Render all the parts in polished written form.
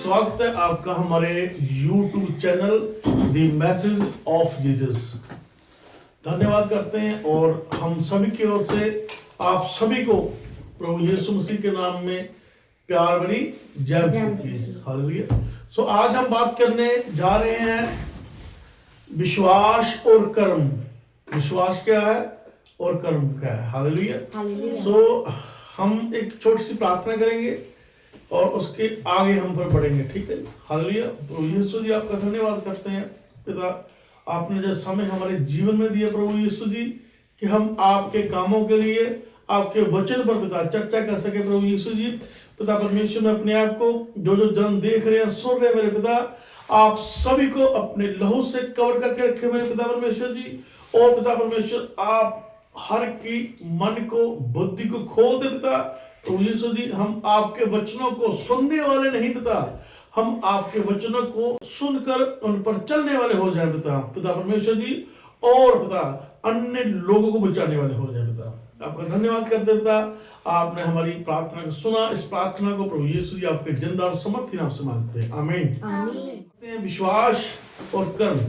स्वागत है आपका हमारे YouTube channel the message of Jesus. धन्यवाद करते हैं और हम सभी की ओर से आप सभी को प्रभु यीशु मसीह के नाम में प्यार भरी जय मसीह। हालेलुया। सो आज हम बात करने जा रहे हैं विश्वास और कर्म। विश्वास क्या है और कर्म क्या है। हालेलुया। सो हम एक छोटी सी प्रार्थना करेंगे और उसके आगे हम पर बढ़ेंगे। ठीक है। हालेलुया। प्रभु यीशु जी आपका धन्यवाद करते हैं पिता, आपने जो समय हमारे जीवन में दिया प्रभु यीशु जी कि हम आपके कामों के लिए आपके वचन पर पिता चर्चा कर सके। प्रभु यीशु जी पिता परमेश्वर में अपने आप को जो जन देख रहे हैं सुन रहे हैं मेरे पिता, आप सभी को अपने लहू से कवर करके रखे मेरे पिता परमेश्वर जी। और पिता परमेश्वर आप हर की मन को बुद्धि को खोल दे पिता। प्रभु यीशु जी हम आपके वचनों को सुनने वाले नहीं पिता, हम आपके वचनों को सुनकर उन पर चलने वाले हो जाए पिता। पिता परमेश्वर जी और पिता अन्य लोगों को बचाने वाले हो जाए पिता। आपका धन्यवाद करते पिता, आपने हमारी प्रार्थना को सुना। इस प्रार्थना को प्रभु यीशु जी आपके जिंदा और समर्थी नाम से मांगते हैं। आमीन। विश्वास और कर्म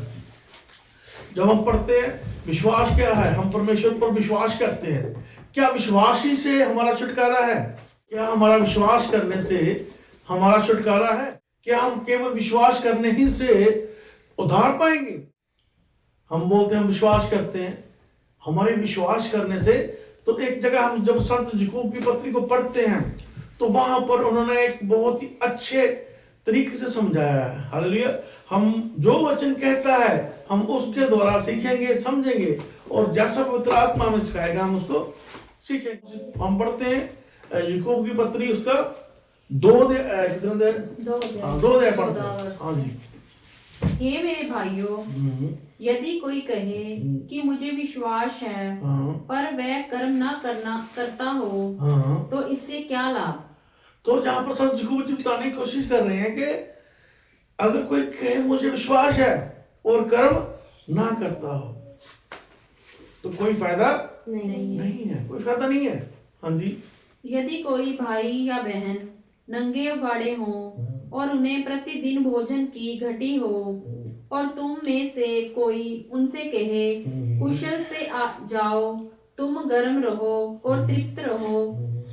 जब हम पढ़ते हैं, विश्वास क्या है? हम परमेश्वर पर विश्वास करते हैं। क्या विश्वास ही से हमारा छुटकारा है? क्या हमारा विश्वास करने से हमारा छुटकारा है? क्या हम केवल विश्वास करने ही से उद्धार पाएंगे? हम बोलते हैं हम विश्वास करते हैं, हमारे विश्वास करने से तो एक जगह हम जब संत याकूब की पत्री को पढ़ते हैं तो वहां पर उन्होंने एक बहुत ही अच्छे तरीके से समझाया है। हालेलुया। हम जो वचन कहता है हम उसके द्वारा सीखेंगे, समझेंगे और जैसा पवित्र आत्मा में सिखाएगा हम उसको सीखेंगे। हम पढ़ते हैं याकूब की पत्री उसका 2 अध्याय पढ़ते हैं। हाँ जी। हे मेरे भाइयों, यदि कोई कहे कि मुझे विश्वास है पर वह कर्म ना करता हो तो इससे क्या लाभ? तो जहां पर संत याकूब जी बताने की कोशिश कर रहे हैं कि अगर कोई कहे मुझे विश्वास है और कर्म ना करता हो तो कोई फायदा नहीं है, कोई फायदा नहीं है। हाँ जी। यदि कोई भाई या बहन नंगे उगाड़े हों और उन्हें प्रतिदिन भोजन की घटी हो और तुम में से कोई उनसे कहे कुशल से जाओ, तुम गर्म रहो और तृप्त रहो,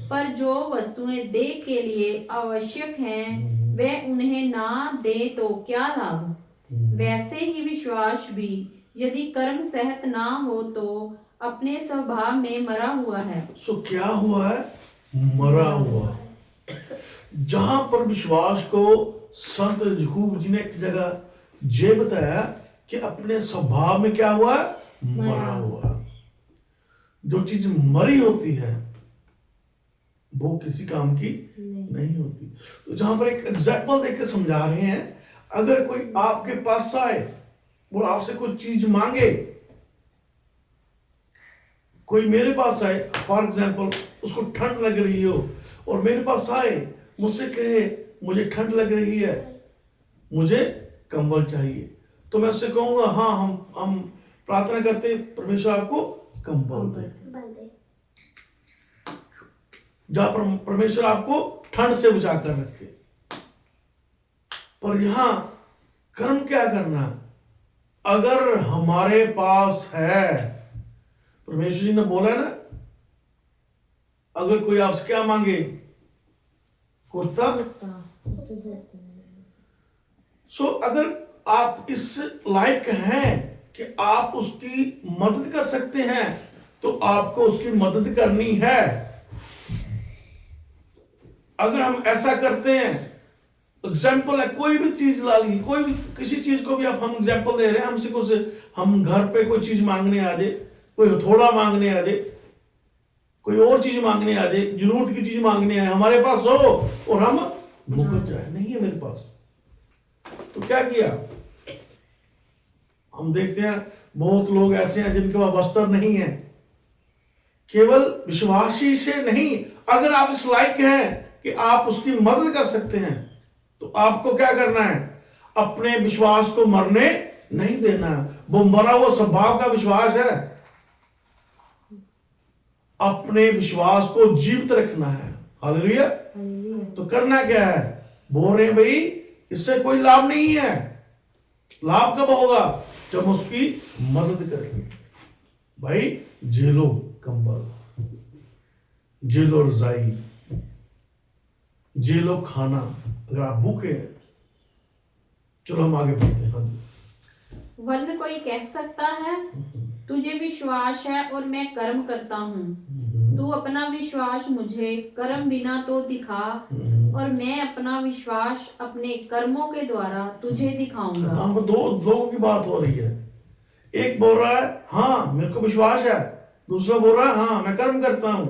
पर जो वस्तुएं देह के लिए आवश्यक हैं वे उन्हें ना दे तो क्या लाभ? वैसे ही विश्वास भी यदि कर्म सहित ना हो तो अपने स्वभाव में मरा हुआ है। सो क्या हुआ है? मरा हुआ। जहां पर विश्वास को संत याकूब जी ने एक जगह ये बताया कि अपने स्वभाव में क्या हुआ? मरा हुआ। जो चीज मरी होती है वो किसी काम की नहीं होती। तो जहां पर एक एग्जाम्पल देकर समझा रहे हैं, अगर कोई आपके पास आए और आपसे कोई चीज मांगे, कोई मेरे पास आए फॉर एग्जाम्पल, उसको ठंड लग रही हो और मेरे पास आए मुझसे कहे मुझे ठंड लग रही है, मुझे कंबल चाहिए, तो मैं उससे कहूंगा हाँ हम प्रार्थना करते परमेश्वर आपको कंबल दे, जहां पर परमेश्वर आपको ठंड से बचा कर रखे। पर यहां कर्म क्या करना? अगर हमारे पास है, परमेश्वर जी ने बोला ना, अगर कोई आपसे क्या मांगे? कुर्ता। सो अगर आप इस लायक हैं कि आप उसकी मदद कर सकते हैं तो आपको उसकी मदद करनी है। अगर हम ऐसा करते हैं, एग्जाम्पल है कोई भी चीज ला ली, कोई भी किसी चीज को भी आप हम एग्जाम्पल दे रहे हैं, हमसे कुछ हम घर पे कोई चीज मांगने आ जाए, कोई हथौड़ा मांगने आ जाए, कोई और चीज मांगने आ जाए, जूनूट की चीज मांगने आए हमारे पास हो और हम मुकर जाए नहीं है मेरे पास, तो क्या किया? हम देखते हैं बहुत लोग ऐसे हैं जिनके पास वस्त्र नहीं है। केवल विश्वासी से नहीं, अगर आप इस लायक हैं कि आप उसकी मदद कर सकते हैं तो आपको क्या करना है? अपने विश्वास को मरने नहीं देना। वो मरा हुआ स्वभाव का विश्वास है, अपने विश्वास को जीवित रखना है। हालेलुया। तो करना क्या है? बोल रहे भाई इससे कोई लाभ नहीं है। लाभ कब होगा? जब हम उसकी मदद करेंगे। भाई झेलो कंबल, झेलो रजाई, झेलो खाना, अगर आप भूखे हैं। चलो हम आगे बढ़ते हैं। हाँ जी। वरन कोई कह सकता है, तुझे विश्वास है और मैं कर्म करता हूँ। तू अपना विश्वास मुझे कर्म बिना तो दिखा, और मैं अपना विश्वास अपने कर्मों के द्वारा तुझे दिखाऊंगा। यहाँ पर दो लोगों की बात हो रही है। एक बोल रहा है हाँ मेरे को विश्वास है, दूसरा बोल रहा है हाँ मैं कर्म करता हूं।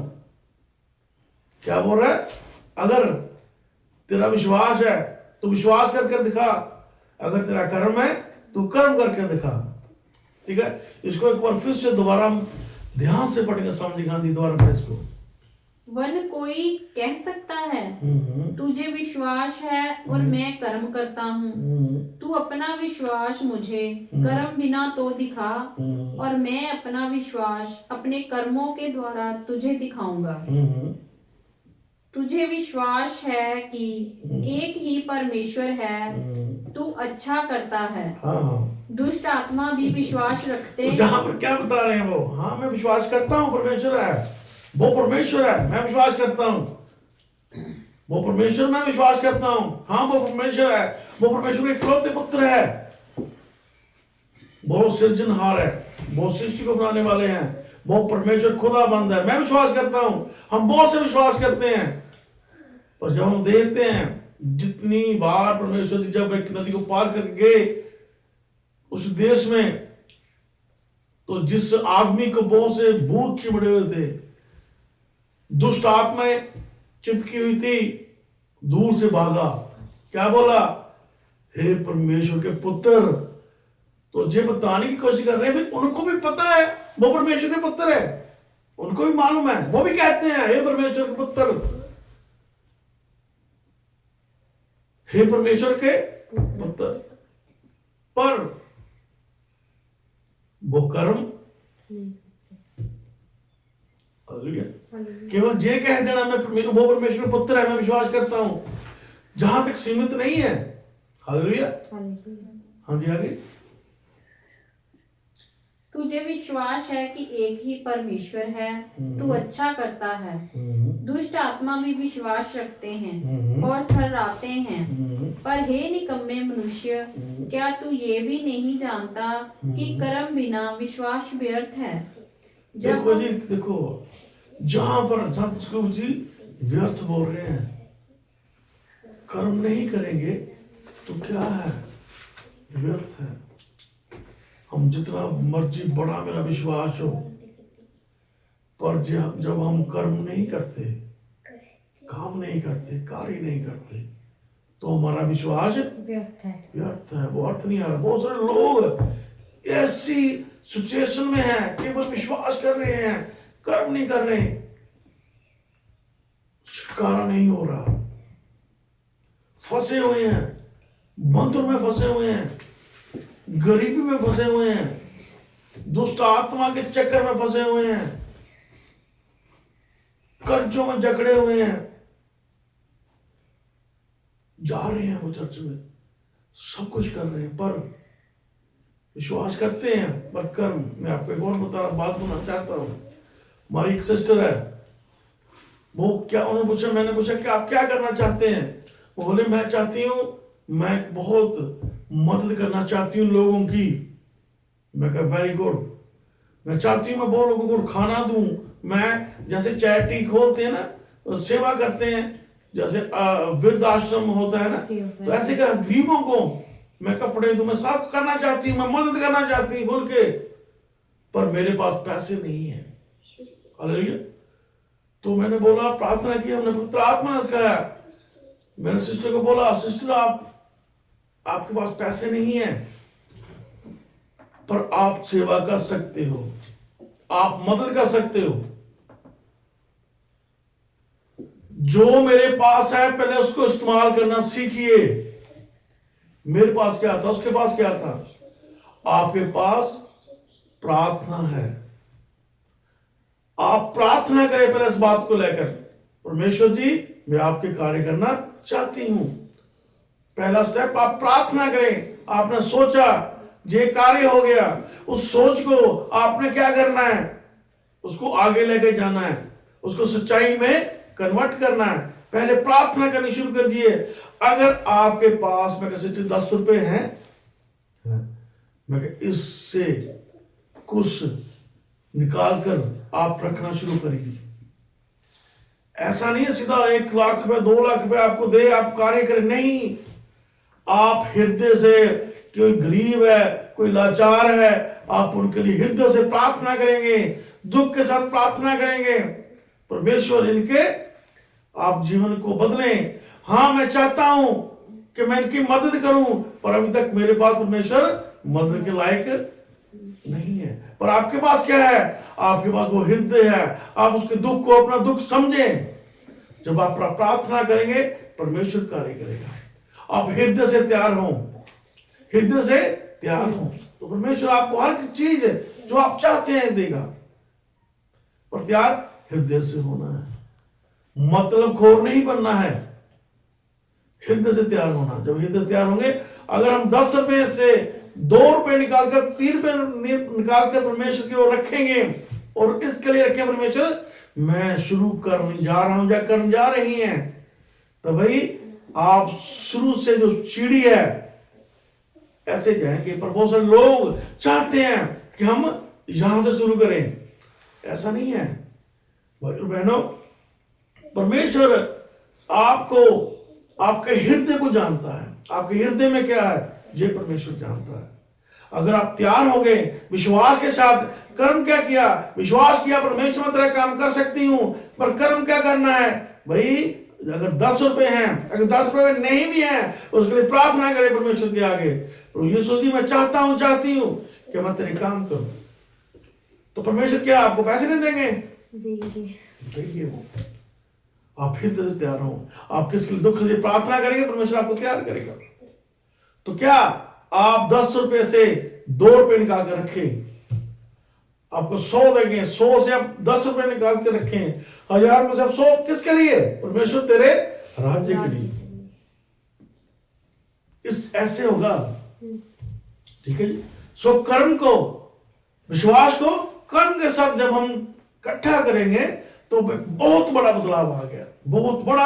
क्या बोल रहा है? अगर तेरा विश्वास है तो विश्वास करके दिखा, अगर तेरा कर्म है तो कर्म करके दिखा। ठीक है, इसको एक बार फिर से दोबारा हम ध्यान से पढ़ेंगे, समझेंगे। हाँ जी, दोबारा पढ़े इसको। वरन कोई कह सकता है, तुझे विश्वास है और मैं कर्म करता हूँ। तू अपना विश्वास मुझे कर्म बिना तो दिखा, और मैं अपना विश्वास अपने कर्मों के द्वारा तुझे दिखाऊंगा। तुझे विश्वास है कि एक ही परमेश्वर है, तू अच्छा करता है। हाँ, दुष्ट आत्मा भी विश्वास रखते तो जहां पर क्या बता रहे हैं वो, हाँ मैं विश्वास करता हूँ परमेश्वर है, वो परमेश्वर है, मैं विश्वास करता हूँ। वो परमेश्वर में विश्वास करता हूँ, हाँ वो परमेश्वर है, वो परमेश्वर के इकलौते पुत्र है, वो सृजनहार है, वो सृष्टि को बनाने वाले हैं, वो परमेश्वर खुदाबंद है। मैं विश्वास करता हूँ, हम बहुत से विश्वास करते हैं। पर जब हम देखते हैं जितनी बार परमेश्वर जी जब एक नदी को पार करके गए उस देश में, तो जिस आदमी को बहुत से भूत चिमड़े हुए थे, दुष्ट आत्माएं चिपकी हुई थी, दूर से भागा। क्या बोला? हे परमेश्वर के पुत्र। तो ये बताने की कोशिश कर रहे हैं, उनको भी पता है वो परमेश्वर के पुत्र है, उनको भी मालूम है, वो भी कहते हैं हे परमेश्वर के पुत्र, हे परमेश्वर के पुत्र। पर वो कर्म केवल ये कह देना मैं वो परमेश्वर का पुत्र है, मैं विश्वास करता हूं, जहां तक सीमित नहीं है। हालेलुया। हाँ जी, आगे। तुझे विश्वास है कि एक ही परमेश्वर है, तू अच्छा करता है। दुष्ट आत्मा भी विश्वास रखते हैं और थर्राते हैं। पर हे निकम्मे मनुष्य, क्या तू ये भी नहीं जानता कि कर्म बिना विश्वास व्यर्थ है? देखो जी, देखो जहां पर जी व्यर्थ बोल रहे हैं, कर्म नहीं करेंगे तो क्या है? व्यर्थ है। हम जितना मर्जी बड़ा मेरा विश्वास हो, पर जब हम कर्म नहीं करते, काम नहीं करते, कार्य नहीं करते, तो हमारा विश्वास व्यर्थ है। वो अर्थ नहीं आ रहा। बहुत सारे लोग ऐसी सिचुएशन में हैं, केवल विश्वास कर रहे हैं, कर्म नहीं कर रहे, छुटकारा नहीं हो रहा, फंसे हुए हैं, बंधन में फंसे हुए हैं, गरीबी में फंसे हुए हैं, दुष्ट आत्मा के चक्कर में फंसे हुए हैं, कर्जों में जकड़े हुए हैं। जा रहे हैं वो चर्च में, सब कुछ कर रहे हैं, पर विश्वास करते हैं, पर कर्म। मैं आपको एक और बात बताना चाहता हूं। हमारी एक सिस्टर है, वो क्या, उन्होंने पूछा, मैंने पूछा कि आप क्या करना चाहते हैं? वो बोले मैं चाहती हूँ, मैं बहुत मदद करना चाहती हूँ लोगों की। मैं कहा वेरी गुड, मैं चाहती हूँ मैं बहुत लोगों को खाना दूं। मैं जैसे चैरिटी खोलते हैं ना, सेवा करते हैं, जैसे वृद्ध आश्रम होता है ना, तो ऐसे कर गरीबों को मैं कपड़े दूं, मैं सब करना चाहती हूँ, मैं मदद करना चाहती हूँ खुल के, पर मेरे पास पैसे नहीं है। हालेलुया। तो मैंने बोला, प्रार्थना की हमने, पवित्र आत्मा ने सिखाया। मैंने सिस्टर को बोला, सिस्टर आपके पास पैसे नहीं है, पर आप सेवा कर सकते हो, आप मदद कर सकते हो। जो मेरे पास है पहले उसको इस्तेमाल करना सीखिए। मेरे पास क्या था, उसके पास क्या था? आपके पास प्रार्थना है। आप प्रार्थना करें पहले इस बात को लेकर, परमेश्वर जी मैं आपके कार्य करना चाहती हूं। पहला स्टेप आप प्रार्थना करें। आपने सोचा, ये कार्य हो गया, उस सोच को आपने क्या करना है, उसको आगे लेके जाना है, उसको सच्चाई में कन्वर्ट करना है। पहले प्रार्थना करनी शुरू कर दिए। अगर आपके पास मैं कैसे 10 रुपए हैं, मैं इससे कुछ निकाल कर आप रखना शुरू करेगी। ऐसा नहीं है सीधा 1 लाख रुपए 2 लाख रुपए आपको दे आप कार्य करें, नहीं। आप हृदय से, कोई गरीब है, कोई लाचार है, आप उनके लिए हृदय से प्रार्थना करेंगे, दुख के साथ प्रार्थना करेंगे। परमेश्वर इनके आप जीवन को बदलें। हाँ, मैं चाहता हूं कि मैं इनकी मदद करूं, पर अभी तक मेरे पास परमेश्वर मदद के लायक नहीं है। पर आपके पास क्या है? आपके पास वो हृदय है। आप उसके दुख को अपना दुख समझें। जब आप प्रार्थना करेंगे, परमेश्वर कार्य करेगा। आप हृदय से तैयार हो, हृदय से तैयार हो, तो परमेश्वर आपको हर चीज जो आप चाहते हैं देगा। पर तैयार हृदय से होना है, मतलब खोर नहीं बनना है, हृदय से तैयार होना। जब हृदय तैयार होंगे, अगर हम 10 रुपए से 2 रुपए निकालकर 3 रुपए निकालकर परमेश्वर की ओर रखेंगे और इसके लिए रखें, परमेश्वर मैं शुरू करने जा रहा हूं या करने जा रही हैं, तो भाई आप शुरू से जो सीढ़ी है ऐसे जाएंगे। पर बहुत सारे लोग चाहते हैं कि हम यहां से शुरू करें, ऐसा नहीं है भाई बहनों। परमेश्वर आपको, आपके हृदय को जानता है। आपके हृदय में क्या है, ये परमेश्वर जानता है। अगर आप तैयार हो गए विश्वास के साथ, कर्म क्या किया, विश्वास किया परमेश्वर में तेरा काम कर सकती हूं, पर कर्म क्या करना है भाई। अगर 10 रुपए हैं, अगर 10 रुपए नहीं भी हैं, उसके लिए प्रार्थना करें परमेश्वर के आगे। तो यीशु जी मैं चाहता हूं, चाहती हूं कि मैं तेरे काम करूं, तो परमेश्वर क्या आपको पैसे नहीं देंगे? देंगे वो। आप हृदय से तैयार हो, आप किसके लिए दुख से प्रार्थना करेंगे, परमेश्वर आपको तैयार करेगा। तो क्या आप 10 रुपए से 2 रुपए निकाल कर रखें, आपको 100 देंगे, 100 से आप 10 रुपए निकाल के रखें, 1000 में से आप 100 किसके लिए? परमेश्वर तेरे राज्य के लिए। इस ऐसे होगा, ठीक है जी। सो कर्म को, विश्वास को कर्म के साथ जब हम इकट्ठा करेंगे तो बहुत बड़ा बदलाव आ गया, बहुत बड़ा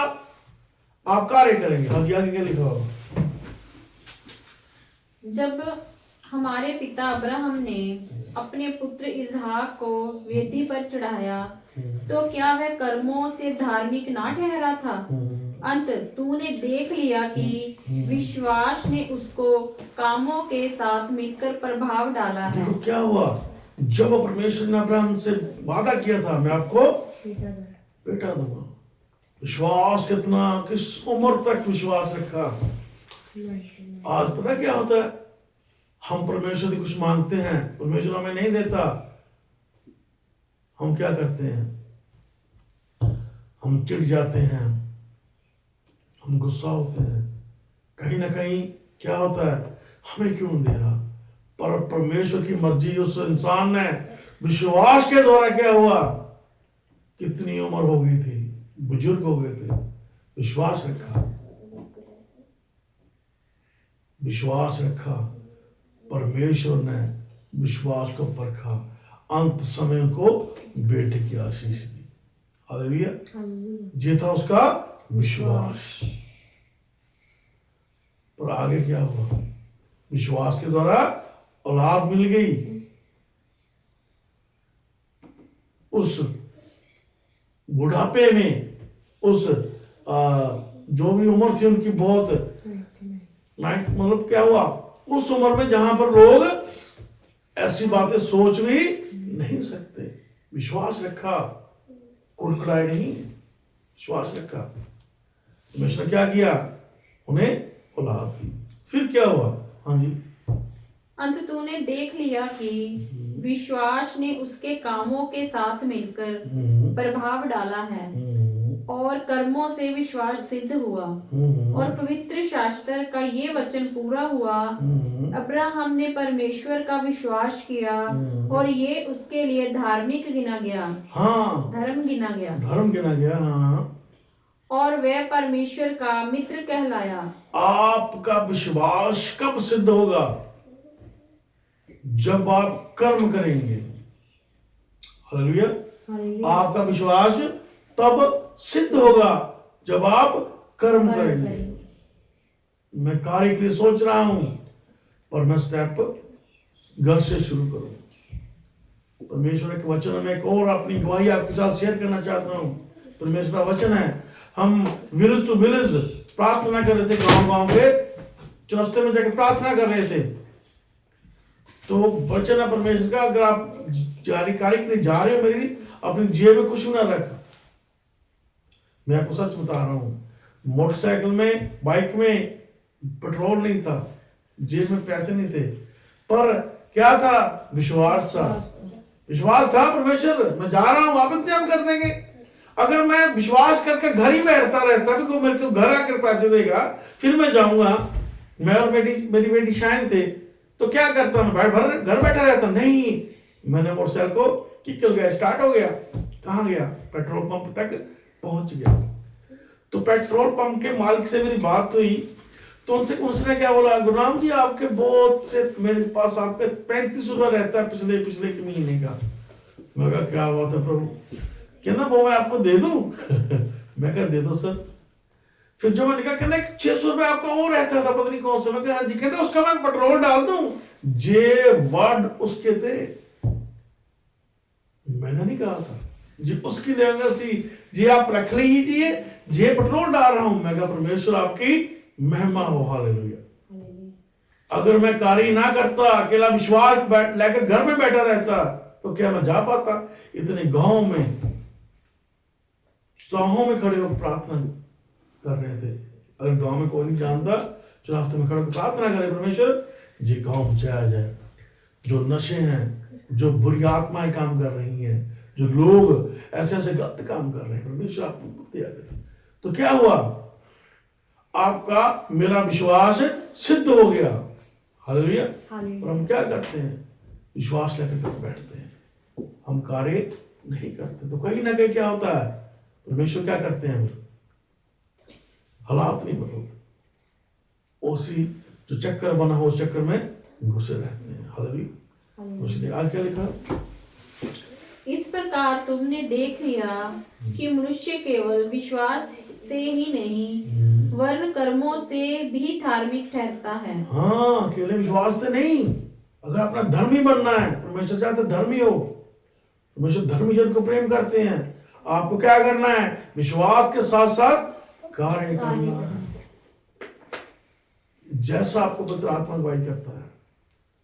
आप कार्य करेंगे। हाँ जी, आगे क्या लिखा होगा? जब हमारे पिता अब्राहम ने अपने पुत्र इसहाक को वेदी पर चढ़ाया, तो क्या वह कर्मों से धार्मिक ना ठहरा था? अंत तूने देख लिया कि विश्वास ने उसको कामों के साथ मिलकर प्रभाव डाला है। देखो क्या हुआ, जब परमेश्वर ने अब्राहम से वादा किया था मैं आपको बेटा दूंगा, विश्वास कितना, किस उम्र तक विश्वास रखा। आज पता क्या होता है, हम परमेश्वर से कुछ मांगते हैं, परमेश्वर हमें नहीं देता। हम क्या करते हैं, हम चिढ़ जाते हैं, हम गुस्सा होते हैं, कहीं ना कहीं क्या होता है, हमें क्यों दे रहा। पर परमेश्वर की मर्जी, उस इंसान ने विश्वास के द्वारा क्या हुआ, कितनी उम्र हो गई थी, बुजुर्ग हो गए थे, विश्वास रखा, विश्वास रखा, परमेश्वर ने विश्वास को परखा, अंत समय को बेटे की आशीष दी। हालेलुया, ये था उसका विश्वास। और आगे क्या हुआ, विश्वास के द्वारा औलाद मिल गई। उस बुढ़ापे में, उस जो भी उम्र थी उनकी, बहुत मतलब क्या हुआ, उस उम्र में जहां पर लोग ऐसी बातें सोच भी नहीं सकते, विश्वास रखा, कुड़कुड़ाए नहीं, विश्वास रखा। परमेश्वर क्या किया, उन्हें औलाद दी। फिर क्या हुआ? हाँ जी, अंत तूने देख लिया कि विश्वास ने उसके कामों के साथ मिलकर प्रभाव डाला है और कर्मों से विश्वास सिद्ध हुआ और पवित्र शास्त्र का ये वचन पूरा हुआ, अब्राहम ने परमेश्वर का विश्वास किया और ये उसके लिए धार्मिक गिना गया। हाँ, धर्म गिना गया, धर्म गिना गया। हाँ, और वह परमेश्वर का मित्र कहलाया। आपका विश्वास कब सिद्ध होगा? जब आप कर्म करेंगे। हालेलुया। हालेलुया। आपका विश्वास तब सिद्ध होगा जब आप कर्म करेंगे। मैं कार्य के लिए सोच रहा हूं, पर मैं स्टेप घर से शुरू करूं। परमेश्वर के वचन में एक और अपनी गवाही आपके साथ शेयर करना चाहता हूं। परमेश्वर का वचन है, हम विलेज टू विलेज प्रार्थना कर रहे थे, गांव गांव के चौरास्ते में जाकर प्रार्थना कर रहे थे। तो वचन है परमेश्वर का, अगर आप जारी कार्य के लिए जा रहे हो, मेरी अपनी जेब में कुछ ना रखा। मैं आपको सच बता रहा हूं, मोटरसाइकिल में, बाइक में पेट्रोल नहीं था, जेब में पैसे नहीं थे, पर क्या था? विश्वास था। विश्वास था परमेश्वर मैं जा रहा हूं, आप इंतजाम कर देंगे। अगर मैं विश्वास करके घर ही बैठता रहता कि मेरे को घर आकर पैसे देगा, फिर मैं जाऊंगा, मैं और मेरी बेटी शाइन थे, तो क्या करता? मैं घर बैठा रहता। नहीं, मैंने मोटरसाइकिल को किक कर गया, स्टार्ट हो गया। कहाँ गया? पेट्रोल पंप तक पहुंच गया। तो पेट्रोल पंप के मालिक से मेरी बात हुई, तो उसने क्या बोला? गुलाम जी, आपके बहुत से मेरे पास आपके 35 रुपये रहता है पिछले के महीने का। मैं कहा क्या बात है प्रभु, कहना वो मैं आपको दे दूं? मैं कहा दे दो सर। फिर जो मैंने कहा, कहना 600 रुपये आपका और रहता था, पता नहीं कौन सा। मैं कहा हाँ जी। कहते उसका मैं पेट्रोल डाल दूं? जे वर्ड उसके थे, मैंने नहीं कहा था। जी उसकी लेंगे जी आप रख लीजिए, जे पेट्रोल डाल रहा हूं। मैं कहा परमेश्वर आपकी महिमा हो। हालेलुया। अगर मैं कार्य ना करता, अकेला विश्वास लेकर घर में बैठा रहता, तो क्या मैं जा पाता? इतने गांव में चौराहों में खड़े होकर प्रार्थना कर रहे थे। अगर गांव में कोई नहीं जानता, चौराहे में खड़े होकर प्रार्थना करे, परमेश्वर जी गांव बचाया जाए। जो नशे हैं, जो बुरी आत्माएं काम कर रही हैं, जो लोग ऐसे ऐसे गलत काम कर रहे हैं, परमेश्वर आपको मुक्ति आ जाए। तो क्या हुआ? आपका मेरा विश्वास सिद्ध हो गया। हालेलुया। और हम क्या करते हैं? विश्वास लेकर बैठते हैं, हम कार्य नहीं करते। तो कहीं ना कहीं क्या होता है? परमेश्वर क्या करते हैं? हालात नहीं बदलते, उसी जो चक्कर बना हो उस चक्कर में घुसे रहते हैं। हालेलुया। उसने आगे क्या लिखा? इस प्रकार तुमने देख लिया कि मनुष्य केवल विश्वास से ही नहीं वरन कर्मों से भी धार्मिक ठहरता है। हाँ, केवल विश्वास से नहीं। अगर अपना धर्मी बनना है, परमेश्वर चाहते धर्मी हो। परमेश्वर धर्मी जन को प्रेम करते हैं। आपको क्या करना है? विश्वास के साथ साथ कार्य करना है। जैसा आपको पवित्र आत्मा अगुवाई करता है,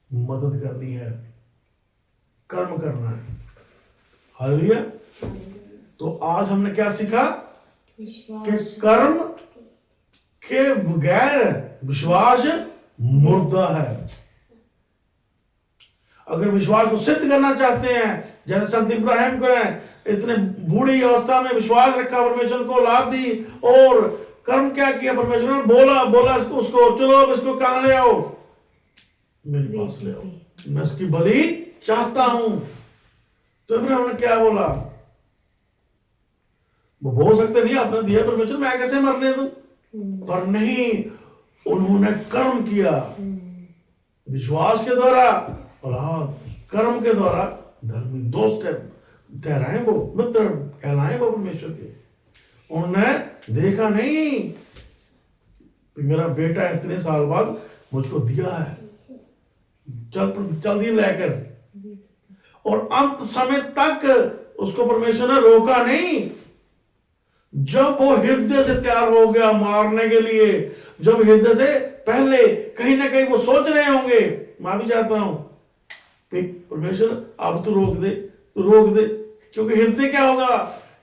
मदद करनी है, कर्म करना है। हालेलुया। तो आज हमने क्या सीखा? कि कर्म के बगैर विश्वास मुर्दा है। अगर विश्वास को सिद्ध करना चाहते हैं, जैसे संत इब्राहिम को है, इतने बूढ़ी अवस्था में विश्वास रखा, परमेश्वर को औलाद दी, और कर्म क्या किया? परमेश्वर ने बोला उसको चलो अब इसको कहां ले आओ? मेरे पास ले आओ, मैं इसकी बलि चाहता हूं। तो इब्राहिम ने क्या बोला? वो बोल सकते नहीं आपने दिया परमेश्वर, मैं कैसे मरने दूं? पर नहीं, उन्होंने कर्म किया। विश्वास के द्वारा और कर्म के द्वारा धर्मी दोस्त ठहराए, वो मित्र कहलाए वो परमेश्वर के। उन्होंने देखा नहीं कि मेरा बेटा इतने साल बाद मुझको दिया है, चल दी लेकर, और अंत समय तक उसको परमेश्वर ने रोका नहीं। जब वो हृदय से तैयार हो गया मारने के लिए, जब हृदय से पहले कहीं ना कहीं वो सोच रहे होंगे, मैं भी चाहता हूं परमेश्वर अब तो रोक दे, क्योंकि हृदय क्या होगा?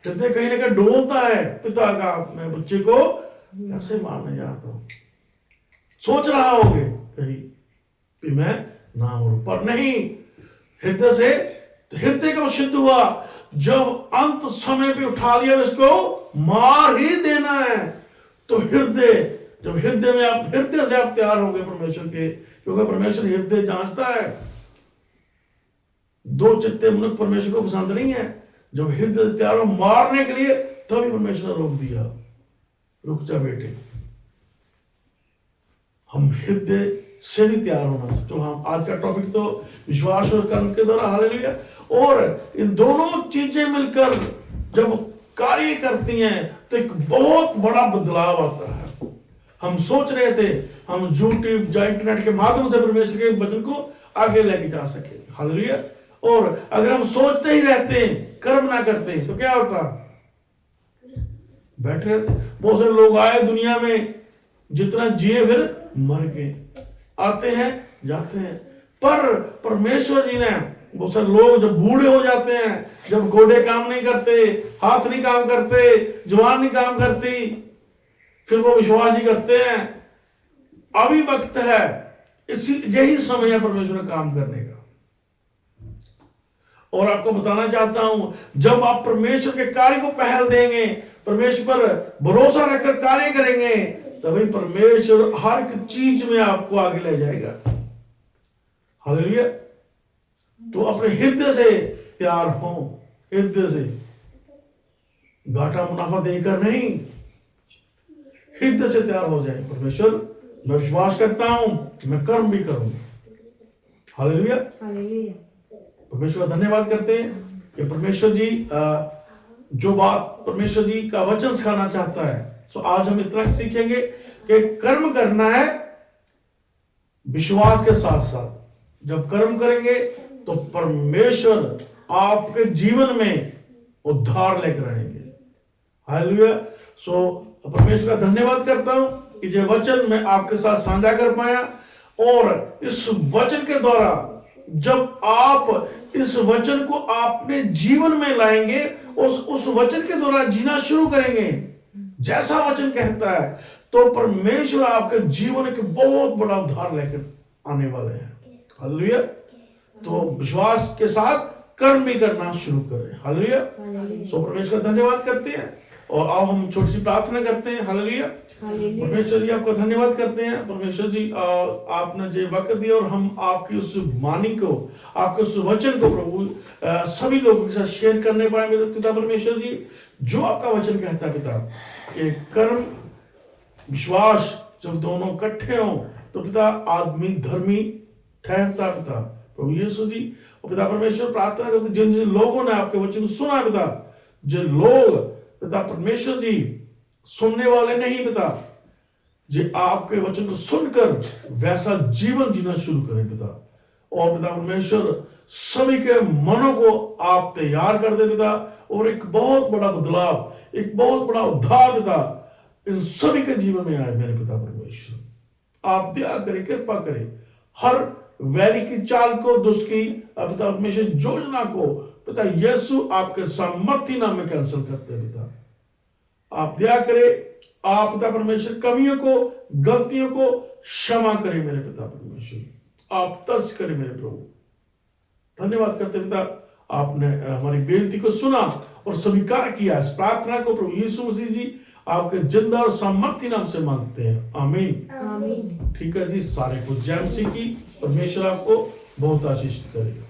हृदय कहीं ना कहीं डोलता है पिता का, मैं बच्चे को कैसे मारने जाता हूं। सोच रहा होगे कहीं कि मैं ना मरूं, पर नहीं, हृदय से हृदय का सिद्ध हुआ। जब अंत समय पे उठा लिया, इसको मार ही देना है। तो हृदय, जब हृदय में आप हृदय से आप तैयार हो गए परमेश्वर के, क्योंकि परमेश्वर हृदय जांचता है। दो चित्ते मनुष्य परमेश्वर को पसंद नहीं है। जब हृदय से तैयार हो मारने के लिए, तभी परमेश्वर ने रोक दिया। रुक जा बेटे, हम हृदय से भी तैयार होना चाहिए। तो हम आज का टॉपिक तो विश्वास और कर्म के द्वारा, हालेलुया। और इन दोनों चीजें मिलकर जब कार्य करती हैं तो एक बहुत बड़ा बदलाव आता है। हम सोच रहे थे हम यूट्यूब या इंटरनेट के माध्यम से परमेश्वर के वचन को आगे लेके जा सके, हालेलुया। और अगर हम सोचते ही रहते, कर्म ना करते, तो क्या होता? बैठे रहते। बहुत सारे लोग आए दुनिया में, जितना जिए फिर मर गए, आते हैं जाते हैं। पर परमेश्वर जी ने, बहुत सारे लोग जब बूढ़े हो जाते हैं, जब गोडे काम नहीं करते, हाथ नहीं काम करते, जुबान नहीं काम करती, फिर वो विश्वास ही करते हैं। अभी वक्त है, इसी यही समय है परमेश्वर का काम करने का। और आपको बताना चाहता हूं, जब आप परमेश्वर के कार्य को पहल देंगे, परमेश्वर पर भरोसा रखकर कार्य करेंगे, तभी परमेश्वर हर एक चीज में आपको आगे ले जाएगा, हालेलुया। तो अपने हृदय से तैयार हो, हृदय से, घाटा मुनाफा देकर नहीं, हृदय से तैयार हो जाए। परमेश्वर, मैं विश्वास करता हूं, मैं कर्म भी करूंगा, हालेलुया। परमेश्वर धन्यवाद करते हैं कि परमेश्वर जी जो बात परमेश्वर जी का वचन सिखाना चाहता है, तो आज हम इतना सीखेंगे कि कर्म करना है विश्वास के साथ साथ। जब कर्म करेंगे तो परमेश्वर आपके जीवन में उद्धार लेकर आएंगे, हालेलुया। सो परमेश्वर का धन्यवाद करता हूं कि ये वचन मैं आपके साथ साझा कर पाया। और इस वचन के द्वारा जब आप इस वचन को अपने जीवन में लाएंगे, उस वचन के द्वारा जीना शुरू करेंगे जैसा वचन कहता है, तो परमेश्वर आपके जीवन के बहुत बड़ा उद्धार लेकर आने वाले हैं, हालेलुया। तो विश्वास के साथ कर्म भी करना शुरू करें, हालेलुया। सो परमेश्वर का धन्यवाद करते हैं और आओ हम छोटी सी प्रार्थना करते हैं, हालेलुया। परमेश्वर जी आपको धन्यवाद करते हैं। परमेश्वर जी आपने जो वक्त दिया और हम आपकी उस वाणी को, आपके उस वचन को प्रभु सभी लोगों के साथ शेयर करने पाए मेरे पिता परमेश्वर जी। जो आपका वचन कहता है पिता, कि कर्म विश्वास जब दोनों इकट्ठे हों तो पिता आदमी धर्मी ठहरता पिता प्रभु यीशु जी। और पिता परमेश्वर प्रार्थना करते जिन जिन लोगों ने आपके वचन सुना पिता, जो लोग पिता परमेश्वर जी सुनने वाले नहीं पिता, जो आपके वचन को सुनकर वैसा जीवन जीना शुरू करें पिता। और पिता परमेश्वर सभी के मनों को आप तैयार कर दे पिता, और एक बहुत बड़ा बदलाव, एक बहुत बड़ा उद्धार पिता इन सभी के जीवन में आए मेरे पिता परमेश्वर। आप दया करें, कृपा करें, हर वैरी की चाल को, दुष्ट की पिता परमेश्वर योजना को पिता यीशु आपके सामर्थी नाम में कैंसिल करते हैं पिता। आप दया करें, आप पिता परमेश्वर कमियों को, गलतियों को क्षमा करें मेरे पिता परमेश्वर। आप तरस करें मेरे प्रभु। धन्यवाद करते पिता, आपने हमारी बेनती को सुना और स्वीकार किया। इस प्रार्थना को प्रभु यीशु मसीह जी आपके जिंदा और सामर्थी नाम से मांगते हैं, आमीन आमीन। ठीक है जी, सारे को जय मसीह की। परमेश्वर आपको बहुत आशीष करेगा।